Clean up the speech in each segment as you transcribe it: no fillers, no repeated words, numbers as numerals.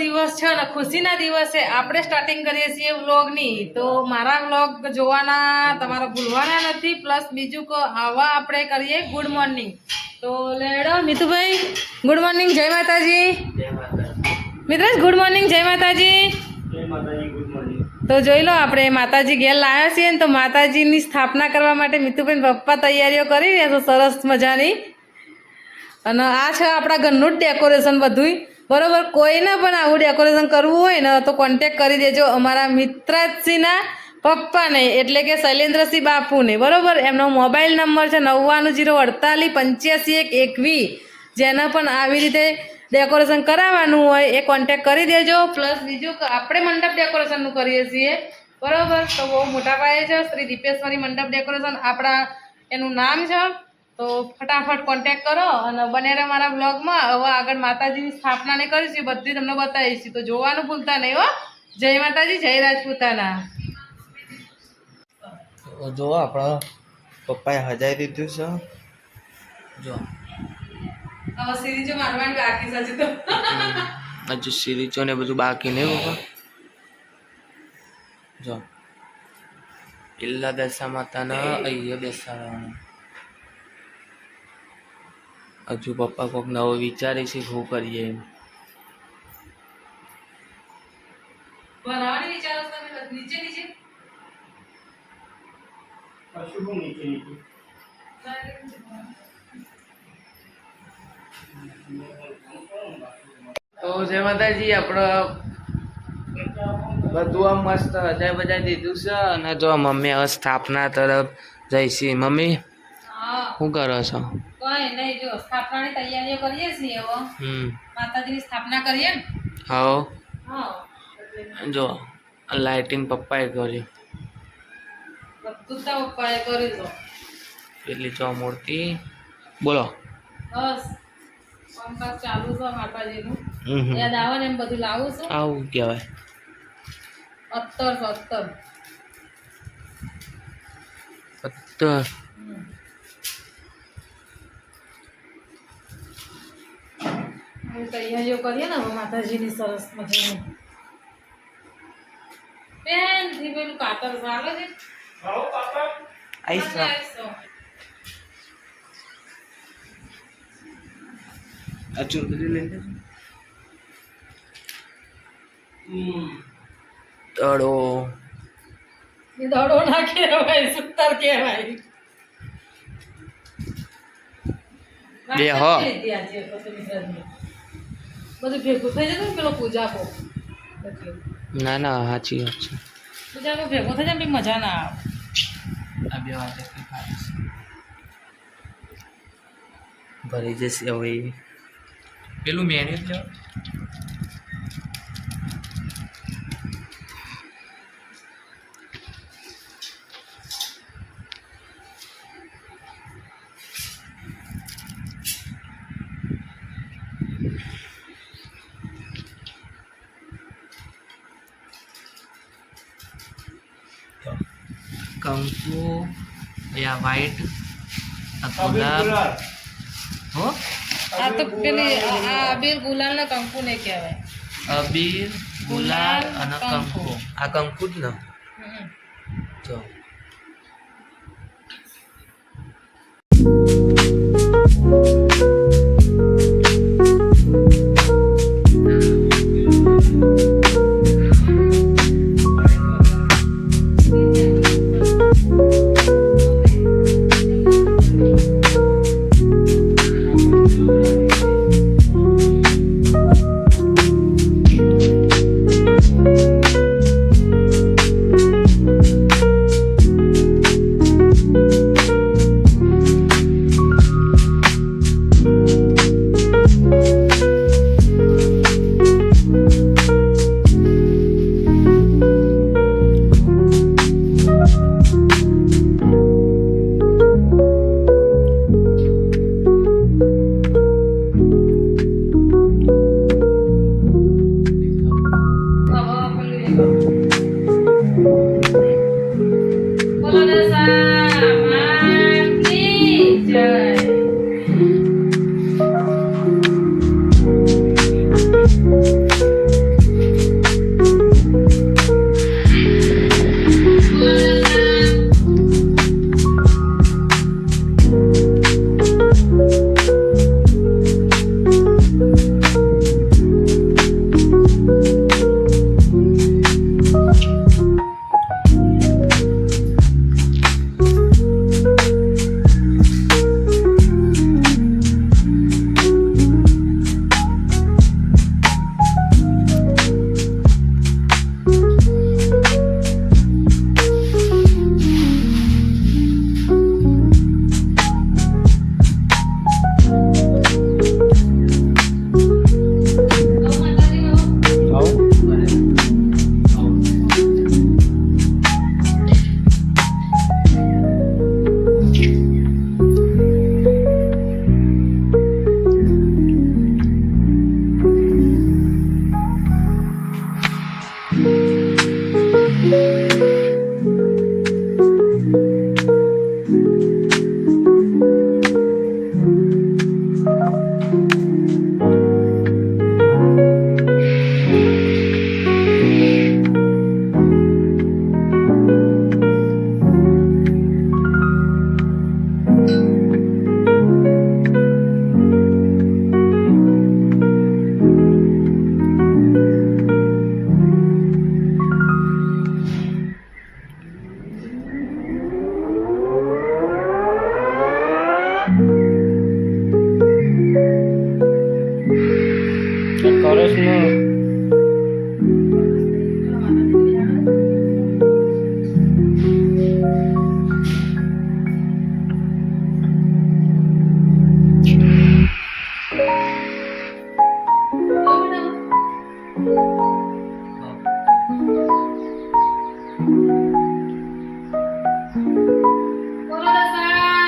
દિવસ છે અને ખુશીના દિવસે આપણે સ્ટાર્ટિંગ કરીએ છીએ વ્લોગની. તો મારા વ્લોગ જોવાના તમારે ભૂલવાના નથી. પ્લસ બીજું કે આવા આપણે કરીએ ગુડ મોર્નિંગ. તો લેડો મિતુભાઈ, ગુડ મોર્નિંગ, જય માતાજી. મિત્રેશ ગુડ મોર્નિંગ, જય માતાજી. તો જોઈ લો આપણે માતાજી ઘેર લાવ્યા છીએ ને, તો માતાજીની સ્થાપના કરવા માટે મિતુભાઈ પપ્પા તૈયારીઓ કરી રહ્યા તો સરસ મજાની. અને આ છે આપણા ઘરનું જ ડેકોરેશન બધું બરોબર. કોઈને પણ આવું ડેકોરેશન કરવું હોય ને તો કોન્ટેક કરી દેજો અમારા મિત્રસિંહના પપ્પાને, એટલે કે શૈલેન્દ્રસિંહ બાપુને બરોબર. એમનો મોબાઈલ નંબર છે 9908485121. જેને પણ આવી રીતે ડેકોરેશન કરાવવાનું હોય એ કોન્ટેક કરી દેજો. પ્લસ બીજું કે આપણે મંડપ ડેકોરેશનનું કરીએ છીએ બરાબર. તો બહુ મોટા પાયે છે શ્રી દીપેશ્વરી મંડપ ડેકોરેશન આપણા એનું નામ છે. તો ફટાફટ કોન્ટેક કરો અને બને રહે મારા બ્લોગમાં. હવે આગળ માતાજીની સ્થાપનાને કરીશું, બધી તમને બતાવીશું. તો જોવાનું ભૂલતા નહીં હો. જય માતાજી, જય રાજપૂતાના. જો આપણા પપ્પાએ હજાઈ દીધું છે. જો હવે સિરીજો મારવાની બાકી છે તો હજુ સિરીજો ને બધું બાકી નહીં પપ્પા. જો ઈલ્લા દશા માતાના અહીંયા બેસાડવાનું. હજુ પપ્પા કોઈક નવો વિચારે છે શું કરીએ એમ. બનાવવાની વિચારો તમે નીચે નીચે તો જય માતાજી. આપણે બધું આમ મસ્ત હજાય બજાય દીધું છે. અને જો મમ્મી હવે સ્થાપના તરફ જઈશી. મમ્મી શું કરો છો? કઈ નહીં, જો સ્થાપનાની તૈયારીઓ કરીએ છીએ હવે. માતાજીની સ્થાપના કરીએ ને. હા હા, જો લાઇટિંગ પપ્પાએ કર્યું. બધું તો પપ્પાએ કરી દો. પેલી જો મૂર્તિ બોલો. બસ કામકાજ ચાલુ છે માતાજીનું. યાદ આવે ને એમ બધું લાવું છું. આવું કહેવાય અત્તર પત્તર. તૈયારીઓ કરીએ ને હવે માતાજીની સરસ મજાની. બેન થી પેલું કાતર ચાલે છે. આઈસ આ ચૂંદડી લઈ લે. દડો એ દડો ના કહેવાય, સુતર કહેવાય. બે હો બધું ભેગું થઈ જતું ને પેલો પૂજાકો. ના ના સાચી વાત છે. પૂજાકો ભેગો થઈ જાય મજા ના આવે. આ બે વાત ભરી જશે હવે. પેલું મેન્યુ જ લેવા. કંકુ યા વ્હાઈટ ગુલાબ હો. આ તો પેલી આ અબીર ગુલાલ ને કંકુ ને કહેવાય. અબીર ગુલાલ અને કંકુ. આ કંકુ જ ને. જો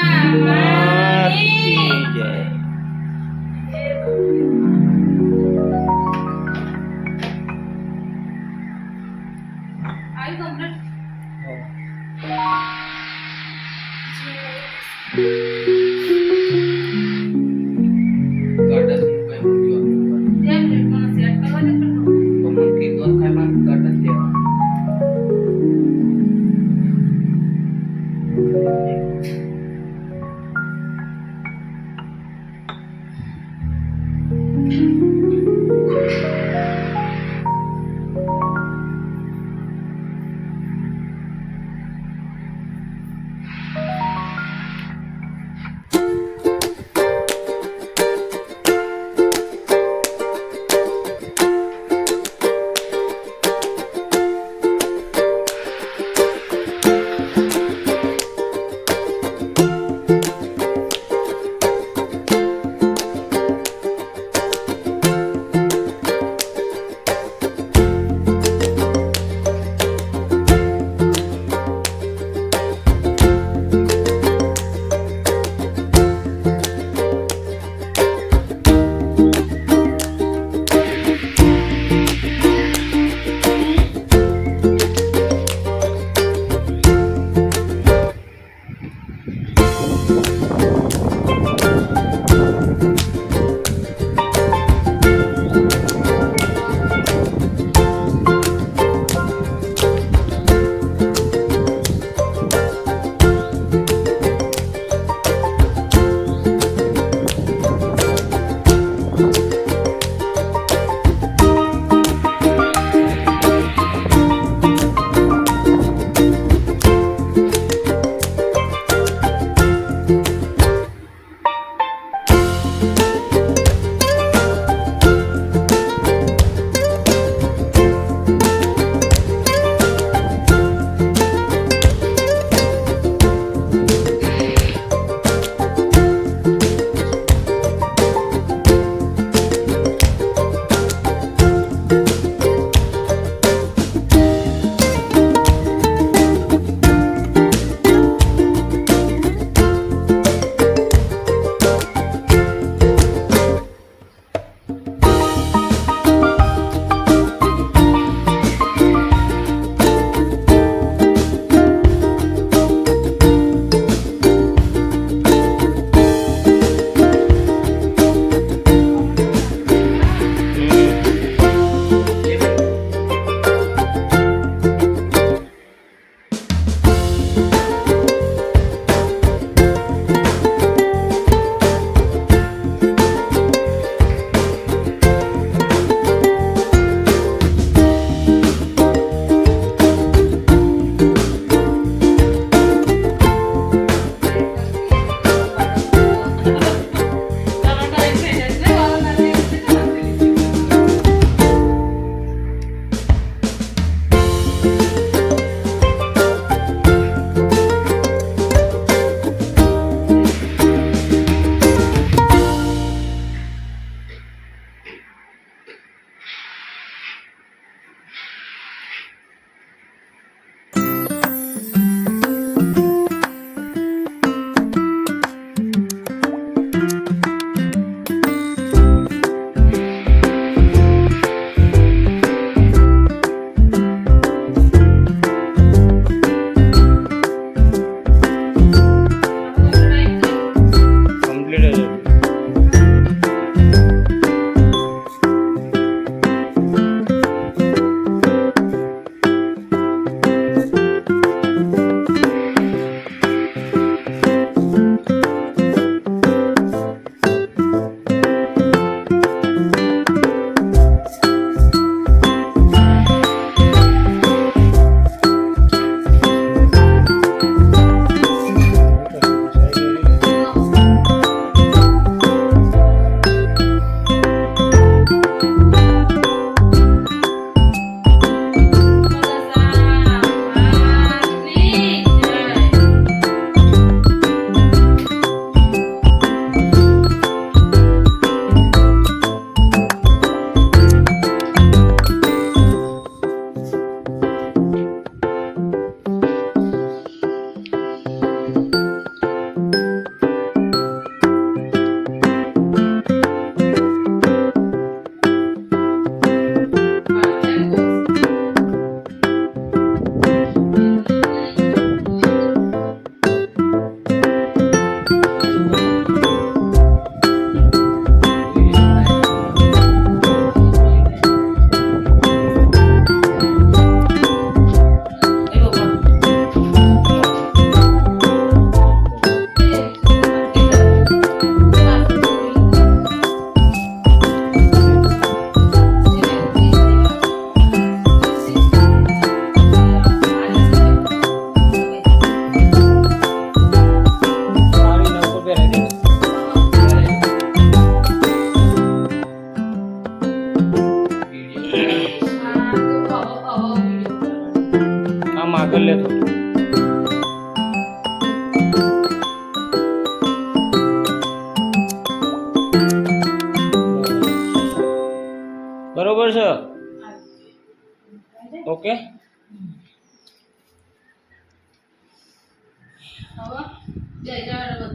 માની જય. આવી કમ્પ્લીટ કર્ટન મૂકાય મૂક્યો. જેમ પ્લેટમાં સેટ કરવા દે પણ તો મને કીધું ખાઈ માં કર્ટન દેવા.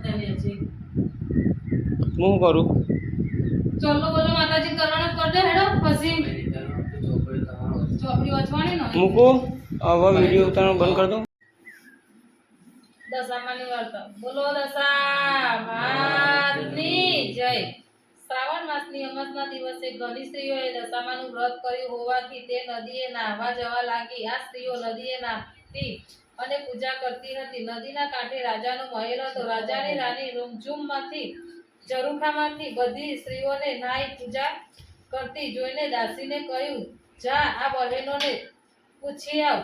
તને છે હું કરું ચલો બોલો માતાજી કરવાનો કરજો હેડો પછી ચોપડી વાંચવાની ને મૂકું હવે વિડીયો ઉતારવાનું બંધ કરી દઉં. દશામાની વાર્તા બોલો દશામાની જય. શ્રાવણ માસની અમાસના દિવસે ઘણી સ્ત્રીઓએ દશામાનું વ્રત કર્યું હોવાથી તે નદીએ નાહવા જવા લાગી. આ સ્ત્રીઓ નદીએ નાહતી અને પૂજા કરતી હતી. નદીના કાંઠે રાજાનો મહેલ હતો. રાજાની રાણી રૂમઝૂમમાંથી ઝરૂખામાંથી બધી સ્ત્રીઓને નાહી પૂજા કરતી જોઈને દાસીને કહ્યું, જા આ બહેનોને પૂછી આવ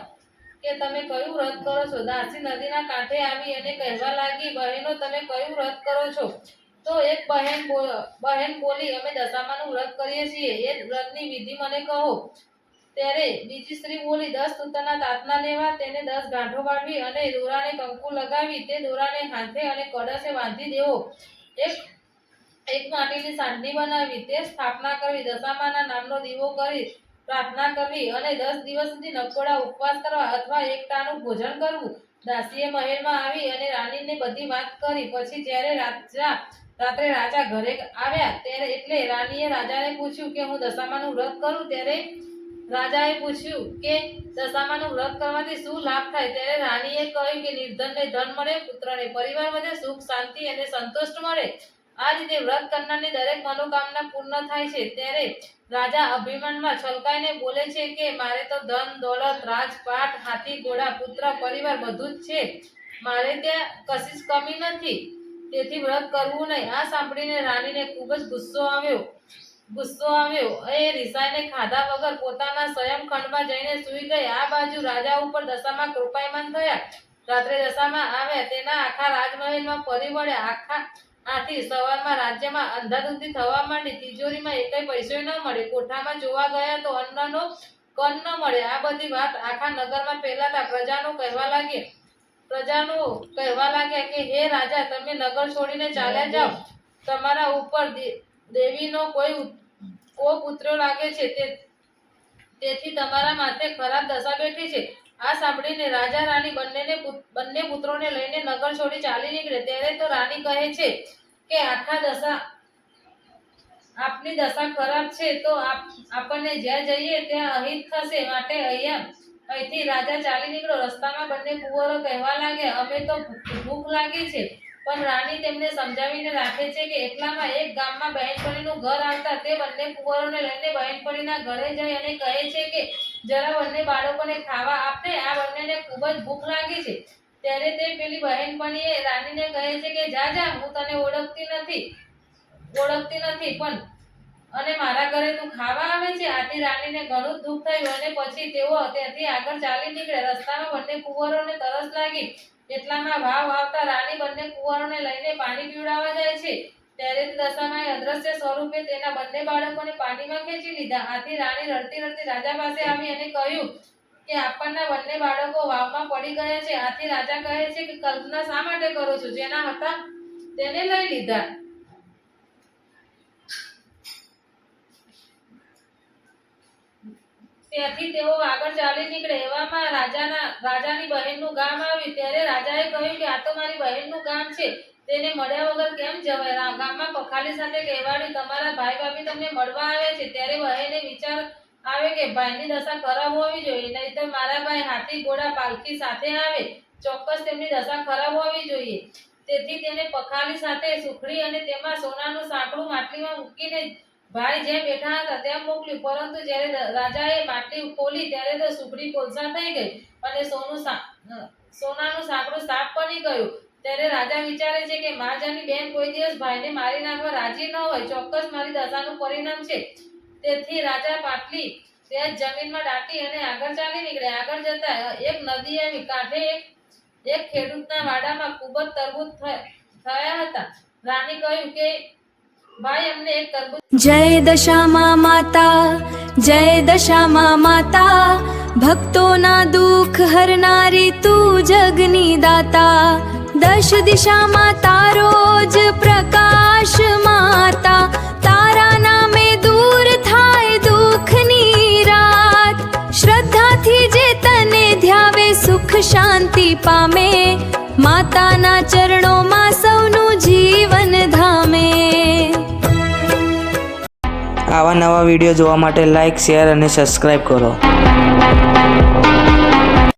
કે તમે કયું વ્રત કરો છો. દાસી નદીના કાંઠે આવી અને કહેવા લાગી, બહેનો તમે કયું વ્રત કરો છો? તો એક બહેન બોલી, અમે દશામાનું વ્રત કરીએ છીએ. એ વ્રતની વિધિ મને કહો. ત્યારે બીજી સ્ત્રી બોલી, 10 સૂતરના તાતના લેવા, તેને 10 ગાંઠો વાળવી અને દોરાને કંકુ લગાવી તે દોરાને હાથે અને કળશે બાંધી દેવો. એક માટીની સાંઢણી બનાવી તે સ્થાપના કરવી. દશામાના નામનો દીવો કરી પ્રાર્થના કરવી અને 10 દિવસ સુધી નકોડા ઉપવાસ કરવા અથવા એક ટાણું ભોજન કરવું. દાસીએ મહેલમાં આવી અને રાણીને બધી વાત કરી. પછી જ્યારે રાત્રે રાજા ઘરે આવ્યા ત્યારે એટલે રાણીએ રાજાને પૂછ્યું કે હું દશામાનું વ્રત કરું. ત્યારે રાજાએ પૂછ્યું કે દશામાનું વ્રત કરવાથી શું લાભ થાય. ત્યારે રાણીએ કહ્યું કે નિર્ધનને ધન મળે, પુત્રને પરિવાર વધે, સુખ શાંતિ અને સંતોષ મળે. આ રીતે વ્રત કરનારની દરેક મનોકામના પૂર્ણ થાય છે. ત્યારે રાજા અભિમાનમાં છલકાઈને બોલે છે કે મારે તો ધન દોલત રાજપાટ હાથી ઘોડા પુત્ર પરિવાર બધું જ છે. મારે ત્યાં કશી જ કમી નથી. તેથી વ્રત કરવું નહીં. આ સાંભળીને રાણીને ખૂબ જ ગુસ્સો આવ્યો. એ રિસાઈને ખાધા વગર પોતાના શયનખંડમાં જઈને સૂઈ ગઈ. આ બાજુ રાજા ઉપર દશામાં કૃપાયમાન થયા. રાત્રે દશામાં આવ્યા. તેના આખા રાજમહેલમાં ફરી વળ્યા. આથી સવારમાં રાજ્યમાં અંધાધૂંધી થવા માંડી. તિજોરીમાં એકેય પૈસો ન મળે. કોઠામાં જોવા ગયા તો અન્નનો કણ ન મળે. આ બધી વાત આખા નગરમાં ફેલાતા પ્રજાનો કહેવા લાગ્યા કે હે રાજા, તમે નગર છોડીને ચાલ્યા જાઓ. તમારા ઉપર દેવીનો કોઈ કોપ ઉતર્યો લાગે છે. તેથી તમારા માથે ખરાબ દશા બેઠી છે. આ સાંભળીને રાજા રાણી બંને પુત્રોને લઈને નગર છોડી ચાલી નીકળે. ત્યારે તો રાણી કહે છે કે આપની દશા ખરાબ છે તો આપણને જ્યાં જઈએ ત્યાં અહિત થશે. માટે અહીંથી રાજા ચાલી નીકળ્યો. રસ્તામાં બંને કુંવરો કહેવા લાગ્યા, અમે તો ભૂખ લાગી છે. પણ રાણી તેમને સમજાવીને રાખે છે કે એટલામાં એક ગામમાં બહેનપણીનું ઘર આવતા તે બંને કુંવરોને લઈને બહેનપણીના ઘરે જઈ અને કહે છે કે જરા બંને બાળકોને ખાવા આપને, આ બંનેને ખૂબ જ ભૂખ લાગી છે. ત્યારે તે પેલી બહેનપણીએ રાણીને કહે છે કે જા હું તને ઓળખતી નથી પણ અને મારા ઘરે તું ખાવા આવે છે. આથી રાણીને ઘણું દુઃખ થયું અને પછી તેઓ ત્યાંથી આગળ ચાલી નીકળ્યા. રસ્તામાં બંને કુંવરોને તરસ લાગી. એટલામાં વાવ આવતા રાણી બંને કુંવરોને લઈને પાણી પીવડાવવા જાય છે. ત્યારે દશામાએ અદ્રશ્ય સ્વરૂપે તેના બંને બાળકોને પાણીમાં ખેંચી લીધા. આથી રાણી રડતી રડતી રાજા પાસે આવી અને કહ્યું કે આપણના બંને બાળકો વાવમાં પડી ગયા છે. આથી રાજા કહે છે કે કલ્પના શા માટે કરો છો? જેના હતા તેને લઈ લીધા. ત્યાંથી તેઓ આગળ ચાલી નીકળે. એવામાં રાજાની બહેનનું ગામ આવ્યું. ત્યારે રાજાએ કહ્યું કે આ તો મારી બહેનનું ગામ છે, તેને મળ્યા વગર કેમ જવાય? ગામમાં પખાલી સાથે કહેવાડ્યું, તમારા ભાઈ ભાભી તમને મળવા આવે છે. ત્યારે બહેને વિચાર આવે કે ભાઈની દશા ખરાબ હોવી જોઈએ, નહીંતર મારા ભાઈ હાથી ઘોડા પાલખી સાથે આવે. ચોક્કસ તેમની દશા ખરાબ હોવી જોઈએ. તેથી તેને પખાલી સાથે સુખડી અને તેમાં સોનાનું સાંકળું માટલીમાં મૂકીને ભાઈ જેમ બેઠા હતા તેમ મોકલ્યું. પરંતુ જ્યારે રાજાએ માટલી ખોલી ત્યારે તો સુખડી કોલસા થઈ ગઈ અને સોનાનું સાંકળું સાફ બની ગયું. ત્યારે રાજા વિચારે છે કે મહારાજાની બેન કોઈ દિવસ ભાઈને મારી નાખવા રાજી ન હોય. ચોક્કસ મારી દશાનું પરિણામ છે. તેથી રાજા પાટલી તે જમીનમાં દાટી અને આગળ ચાલી નીકળ્યા. આગળ જતા એક નદી આવી. કાંઠે એક ખેડૂતના વાડામાં ખૂબ જ તરબૂચ થયા હતા. રાણી કહ્યું કે ભાઈ અમને એક તરબૂચ. જય દશામા માતા, જય દશામા માતા, ભક્તોના દુઃખ હરનારી તું જગની દાતા. દશ દિશામાં તારો જ પ્રકાશ માતા, તારા નામે દૂર થાય દુઃખની રાત. શ્રદ્ધાથી જે તને ધ્યાવે સુખ શાંતિ પામે, માતાના ચરણોમાં સૌનું આવા નવા વિડીયો જોવા માટે લાઇક શેર અને સબસ્ક્રાઈબ કરો.